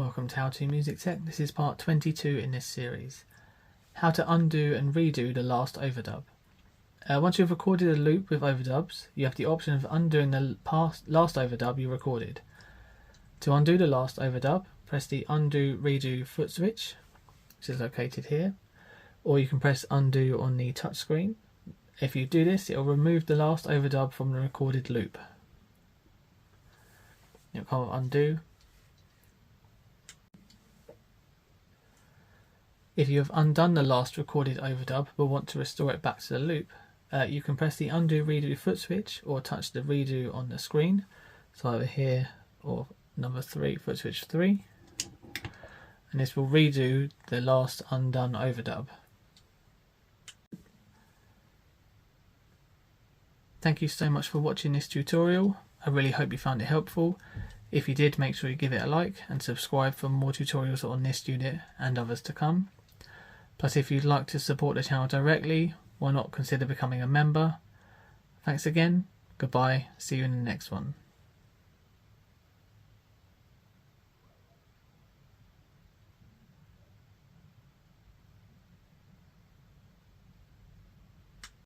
welcome to How to Music Tech. This is part 22 in this series. How to undo and redo the last overdub. Once you've recorded a loop with overdubs, you have the option of undoing the last overdub you recorded. To undo the last overdub, press the undo redo foot switch, which is located here, or you can press undo on the touch screen. If you do this, it will remove the last overdub from the recorded loop. You'll come undo. If you have undone the last recorded overdub but want to restore it back to the loop, you can press the undo redo foot switch or touch the redo on the screen, so either here or number 3, foot switch 3, and this will redo the last undone overdub. Thank you so much for watching this tutorial. I really hope you found it helpful. If you did, make sure you give it a like and subscribe for more tutorials on this unit and others to come. Plus, if you'd like to support the channel directly, why not consider becoming a member? Thanks again, goodbye, see you in the next one.